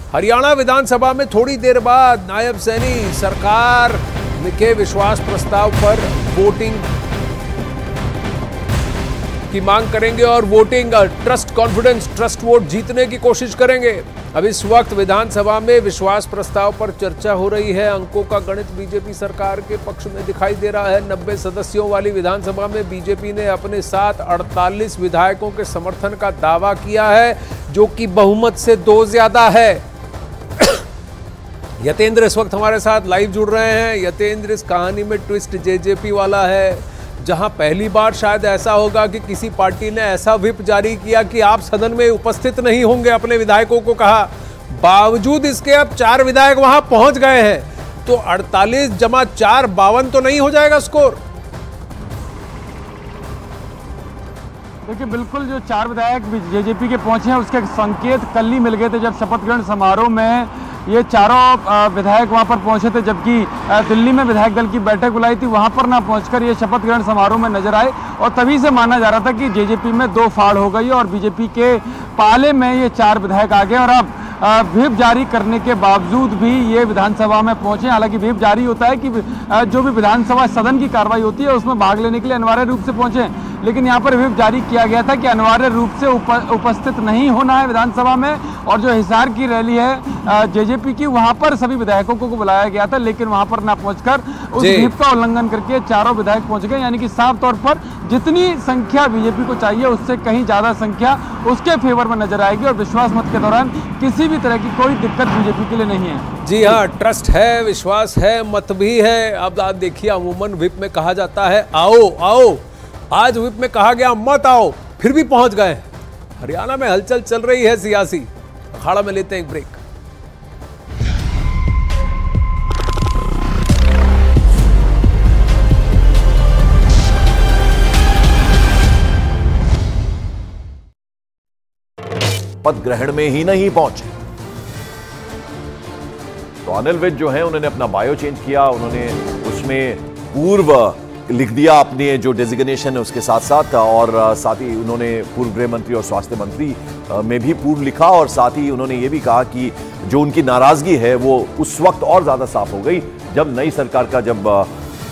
हरियाणा विधानसभा में थोड़ी देर बाद नायब सैनी सरकार के विश्वास प्रस्ताव पर वोटिंग की मांग करेंगे और voting trust confidence trust vote जीतने की कोशिश करेंगे। अब इस वक्त विधानसभा में विश्वास प्रस्ताव पर चर्चा हो रही है। अंकों का गणित बीजेपी सरकार के पक्ष में दिखाई दे रहा है। 90 सदस्यों वाली विधानसभा में बीजेपी ने अपने साथ 48 विधायकों के समर्थन का दावा किया है, जो कि बहुमत से 2 ज्यादा है। यतेंद्र इस वक्त हमारे साथ लाइव जुड़ रहे हैं। यतेंद्र, इस कहानी में ट्विस्ट जेजेपी वाला है, जहां पहली बार शायद ऐसा होगा कि किसी पार्टी ने ऐसा व्हिप जारी किया कि आप सदन में उपस्थित नहीं होंगे, अपने विधायकों को कहा। बावजूद इसके अब 4 विधायक वहां पहुंच गए हैं, तो 48 जमा 4 52 तो नहीं हो जाएगा स्कोर? देखिए, बिल्कुल जो 4 विधायक जेजेपी के पहुंचे हैं उसके संकेत कल ही मिल गए थे, जब शपथ ग्रहण समारोह में ये चारों विधायक वहां पर पहुंचे थे, जबकि दिल्ली में विधायक दल की बैठक बुलाई थी, वहां पर ना पहुंचकर ये शपथ ग्रहण समारोह में नजर आए। और तभी से माना जा रहा था कि जेजेपी में 2 फाड़ हो गई और बीजेपी के पाले में ये 4 विधायक आ गए। और अब व्हिप जारी करने के बावजूद भी ये विधानसभा में पहुंचे। हालांकि व्हिप जारी होता है कि जो भी विधानसभा सदन की कार्रवाई होती है उसमें भाग लेने के लिए अनिवार्य रूप से पहुंचे, लेकिन यहाँ पर व्हिप जारी किया गया था कि अनिवार्य रूप से उपस्थित नहीं होना है विधानसभा में। और जो हिसार की रैली है जेजेपी की, वहां पर सभी विधायकों को बुलाया गया था, लेकिन वहां पर ना पहुंचकर उस व्हिप का उल्लंघन करके चारों विधायक पहुंच गए। यानी कि साफ तौर पर जितनी संख्या बीजेपी को चाहिए उससे कहीं ज्यादा संख्या उसके फेवर में नजर आएगी और विश्वास मत के दौरान किसी भी तरह की कोई दिक्कत बीजेपी के लिए नहीं है। जी हाँ, ट्रस्ट है, विश्वास है, मत भी है। अब आप देखिए, अमूमन व्हिप में कहा जाता है आओ आओ, आज व्हिप में कहा गया मत आओ, फिर भी पहुंच गए। हरियाणा में हलचल चल रही है सियासी। अखाड़ा में लेते हैं एक ब्रेक। पद ग्रहण में ही नहीं पहुंचे तो अनिल विज जो है उन्होंने अपना बायो चेंज किया, उन्होंने उसमें पूर्व लिख दिया अपने जो डेजिग्नेशन है उसके साथ साथ, और साथ ही उन्होंने पूर्व गृह मंत्री और स्वास्थ्य मंत्री में भी पूर्व लिखा, और साथ ही उन्होंने ये भी कहा कि जो उनकी नाराजगी है वो उस वक्त और ज्यादा साफ हो गई जब नई सरकार का जब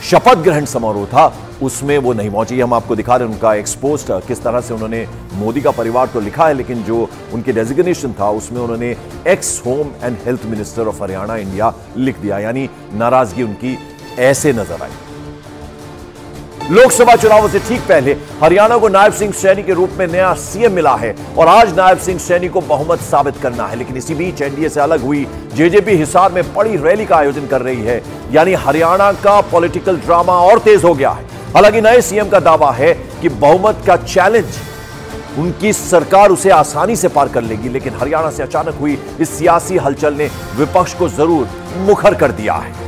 शपथ ग्रहण समारोह था उसमें वो नहीं पहुंची। हम आपको दिखा रहे हैं उनका एक्सपोस्ट, किस तरह से उन्होंने मोदी का परिवार तो लिखा है, लेकिन जो उनके डेजिग्नेशन था उसमें उन्होंने x home and health minister of Haryana India लिख दिया। यानी नाराजगी उनकी ऐसे नजर आई। लोकसभा चुनावों से ठीक पहले हरियाणा को नायब सिंह सैनी के रूप में नया सीएम मिला है और आज नायब सिंह सैनी को बहुमत साबित करना है। लेकिन इसी बीच एनडीए से अलग हुई जेजेपी हिसार में बड़ी रैली का आयोजन कर रही है। यानी हरियाणा का पॉलिटिकल ड्रामा और तेज हो गया है। हालांकि नए सीएम का दावा है कि बहुमत का चैलेंज उनकी सरकार उसे आसानी से पार कर लेगी, लेकिन हरियाणा से अचानक हुई इस सियासी हलचल ने विपक्ष को जरूर मुखर कर दिया है।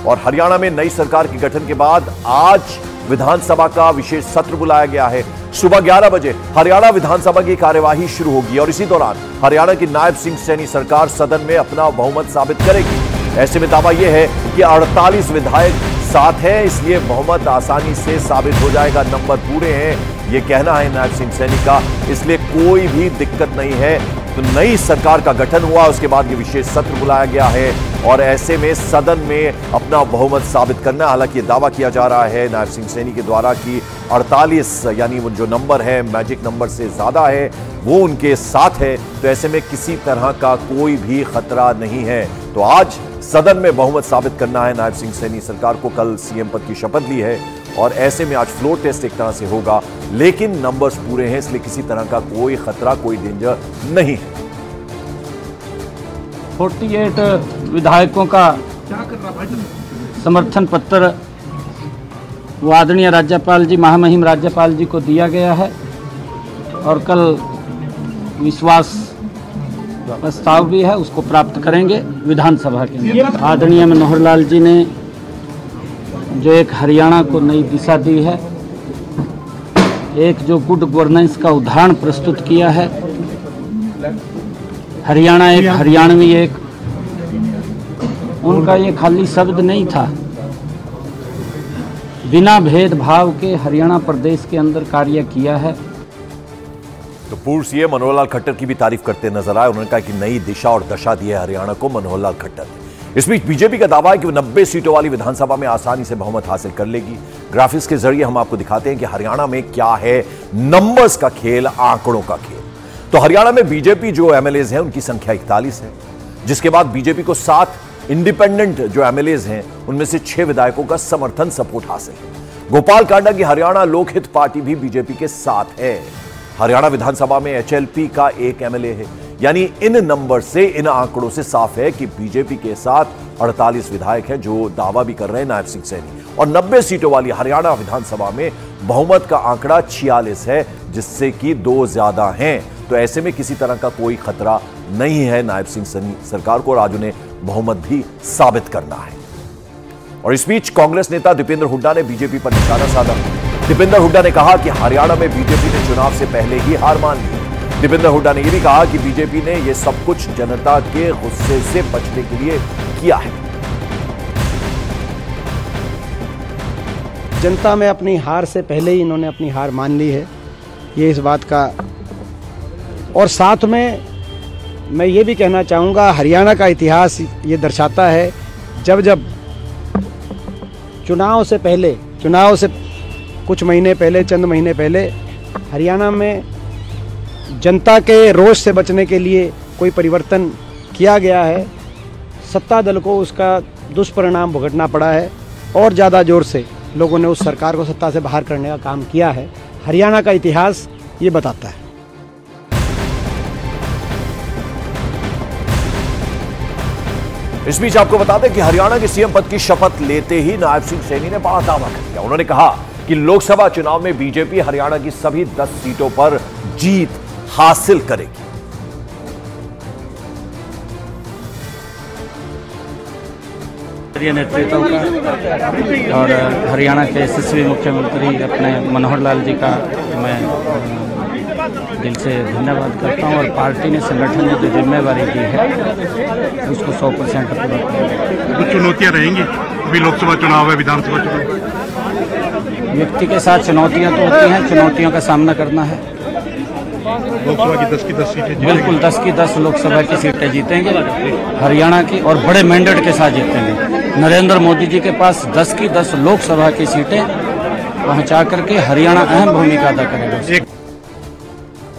और हरियाणा में नई सरकार के गठन के बाद आज विधानसभा का विशेष सत्र बुलाया गया है। सुबह 11 बजे हरियाणा विधानसभा की कार्यवाही शुरू होगी और इसी दौरान हरियाणा की नायब सिंह सैनी सरकार सदन में अपना बहुमत साबित करेगी। ऐसे में दावा यह है कि 48 विधायक साथ हैं, इसलिए बहुमत आसानी से साबित हो जाएगा। नंबर पूरे हैं, यह कहना है नायब सिंह सैनी का, इसलिए कोई भी दिक्कत नहीं है। तो नई सरकार का गठन हुआ, उसके बाद ये विशेष सत्र बुलाया गया है और ऐसे में सदन में अपना बहुमत साबित करना। हालांकि ये दावा किया जा रहा है नायब सिंह सैनी के द्वारा कि 48 यानी वो जो नंबर है मैजिक नंबर से ज्यादा है वो उनके साथ है, तो ऐसे में किसी तरह का कोई भी खतरा नहीं है। तो आज सदन में बहुमत साबित करना है नायब सिंह सैनी सरकार को। कल सीएम पद की शपथ ली है और ऐसे में आज फ्लोर टेस्ट एक तरह से होगा, लेकिन नंबर्स पूरे हैं इसलिए किसी तरह का कोई खतरा, कोई डेंजर नहीं है। 48 विधायकों का समर्थन पत्र आदरणीय राज्यपाल जी, महामहिम राज्यपाल जी को दिया गया है और कल विश्वास प्रस्ताव भी है, उसको प्राप्त करेंगे विधानसभा के अंदर। आदरणीय मनोहर लाल जी ने जो एक हरियाणा को नई दिशा दी है, एक जो गुड गवर्नेंस का उदाहरण प्रस्तुत किया है, हरियाणा एक हरियाणवी एक, उनका ये खाली शब्द नहीं था, बिना भेदभाव के हरियाणा प्रदेश के अंदर कार्य किया है। तो पूर्व सीएम मनोहर लाल खट्टर की भी तारीफ करते नजर आए। उन्होंने कहा कि नई दिशा और दशा दी है हरियाणा को मनोहर लाल खट्टर ने। इस बीच बीजेपी का दावा है कि वो 90 सीटों वाली विधानसभा में आसानी से बहुमत हासिल कर लेगी। ग्राफिक्स के जरिए हम आपको दिखाते हैं कि हरियाणा में क्या है नंबर्स का खेल, आंकड़ों का खेल। तो हरियाणा में बीजेपी जो एमएलएज हैं उनकी संख्या 41 है, जिसके बाद बीजेपी को 7 इंडिपेंडेंट जो एमएलएज हैं उनमें से 6 विधायकों का समर्थन सपोर्ट हासिल है। गोपाल कांडा की हरियाणा लोकहित पार्टी भी बीजेपी के साथ है। हरियाणा विधानसभा में एचएलपी का 1 एमएलए है। यानी इन नंबर से, इन आंकड़ों से साफ है कि बीजेपी के साथ 48 विधायक हैं जो दावा भी कर रहे हैं नायब सिंह सैनी। और 90 सीटों वाली हरियाणा विधानसभा में बहुमत का आंकड़ा 46 है, जिससे कि 2 ज्यादा हैं। तो ऐसे में किसी तरह का कोई खतरा नहीं है नायब सिंह सैनी सरकार को, और आज उन्हें बहुमत भी साबित करना है। और इस बीच कांग्रेस नेता दीपेंद्र हुड्डा ने बीजेपी पर निशाना साधा। दीपेंद्र हुड्डा ने कहा कि हरियाणा में बीजेपी ने चुनाव से पहले ही हार मान ली। दीपेंद्र हुड्डा ने यह भी कहा कि बीजेपी ने यह सब कुछ जनता के गुस्से से बचने के लिए किया है। जनता में अपनी हार से पहले ही इन्होंने अपनी हार मान ली है, ये इस बात का। और साथ में मैं ये भी कहना चाहूँगा, हरियाणा का इतिहास ये दर्शाता है, जब जब चुनाव से पहले, चुनाव से कुछ महीने पहले, चंद महीने पहले हरियाणा में जनता के रोष से बचने के लिए कोई परिवर्तन किया गया है, सत्ता दल को उसका दुष्परिणाम भुगतना पड़ा है और ज़्यादा जोर से लोगों ने उस सरकार को सत्ता से बाहर करने का काम किया है। हरियाणा का इतिहास ये बताता है। इस बीच आपको बता दें कि हरियाणा के सीएम पद की शपथ लेते ही नायब सिंह सैनी ने बड़ा दावा कर दिया। उन्होंने कहा कि लोकसभा चुनाव में बीजेपी हरियाणा की सभी 10 सीटों पर जीत हासिल करेगी। नेतृत्व का और हरियाणा के यशस्वी मुख्यमंत्री अपने मनोहर लाल जी का मैं दिल से धन्यवाद करता हूं। और पार्टी ने, संगठन ने जो जिम्मेवारी दी है उसको 100% पूरा करेंगे। कुछ चुनौतियां रहेंगी, अभी लोकसभा चुनाव है, विधानसभा चुनाव। व्यक्ति के साथ चुनौतियां तो होती हैं, चुनौतियों का सामना करना है। लोकसभा की 10 की 10 सीटें, बिल्कुल 10 की 10 लोकसभा की सीटें जीतेंगे हरियाणा की, और बड़े मैंडेट के साथ जीतेंगे। नरेंद्र मोदी जी के पास 10 की 10 लोकसभा की सीटें पहुंचा करके हरियाणा अहम भूमिका अदा करेगा।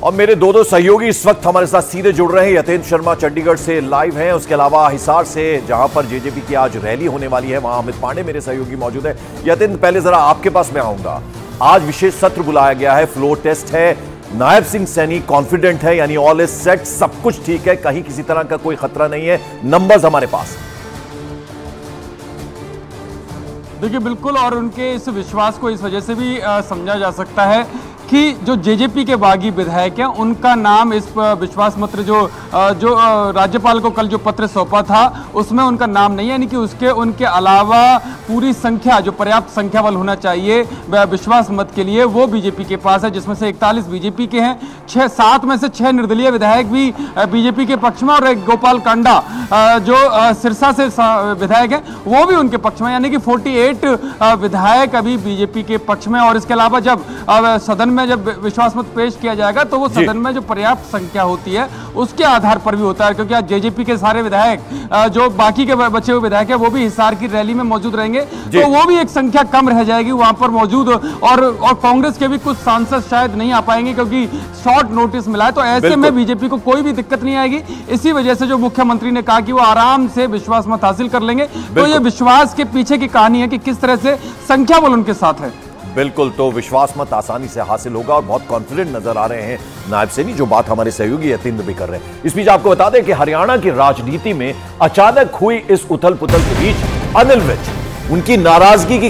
और मेरे दो सहयोगी इस वक्त हमारे साथ सीधे जुड़ रहे हैं। यतेंद्र शर्मा चंडीगढ़ से लाइव हैं, उसके अलावा हिसार से, जहां पर जेजेपी की आज रैली होने वाली है, वहां अमित पांडे मेरे सहयोगी मौजूद है। यतेंद्र, पहले जरा आपके पास मैं आऊंगा। आज विशेष सत्र बुलाया गया है, फ्लोर टेस्ट है, नायब सिंह सैनी कॉन्फिडेंट है, यानी ऑल इज सेट, सब कुछ ठीक है, कहीं किसी तरह का कोई खतरा नहीं है, नंबर्स हमारे पास। देखिए बिल्कुल, और उनके इस विश्वास को इस वजह से भी समझा जा सकता है कि जो जेजेपी के बागी विधायक हैं उनका नाम इस विश्वास पत्र जो राज्यपाल को कल जो पत्र सौंपा था उसमें उनका नाम नहीं है, यानी कि उनके अलावा पूरी संख्या, जो पर्याप्त संख्या बल होना चाहिए विश्वास मत के लिए, वो बीजेपी के पास है, जिसमें से 41 बीजेपी के हैं, 7 में से 6 निर्दलीय विधायक भी बीजेपी के पक्ष में, और एक गोपाल कांडा जो सिरसा से विधायक है वो भी उनके पक्ष में, यानी कि 48 विधायक अभी बीजेपी के पक्ष में। और इसके अलावा जब सदन में जब विश्वास मत पेश किया जाएगा तो वो सदन में जो पर्याप्त संख्या होती है उसके आधार पर भी होता है, क्योंकि आज जेजेपी के सारे विधायक जो बाकी के बचे हुए विधायक है वो भी हिसार की रैली में मौजूद रहेंगे, तो वो भी एक संख्या कम रह जाएगी वहां पर मौजूद। और कांग्रेस के भी कुछ सांसद शायद नहीं आ पाएंगे क्योंकि शॉर्ट नोटिस मिला है, तो ऐसे में बीजेपी को कोई भी दिक्कत नहीं आएगी। इसी वजह से जो मुख्यमंत्री ने कहा कि वो आराम से विश्वास मत हासिल कर लेंगे, तो ये विश्वास के पीछे की कहानी है कि किस तरह से संख्या बल उनके साथ है। बिल्कुल, तो विश्वास मत आसानी से हासिल होगा और बहुत कॉन्फिडेंट नजर आ रहे हैं नायब सैनी, जो बात हमारे सहयोगी यतेंद्र भी कर रहे हैं। इस बीच आपको बता दें कि हरियाणा की राजनीति में अचानक हुई इस उथल पुथल के बीच अनिल विज उनकी नाराजगी की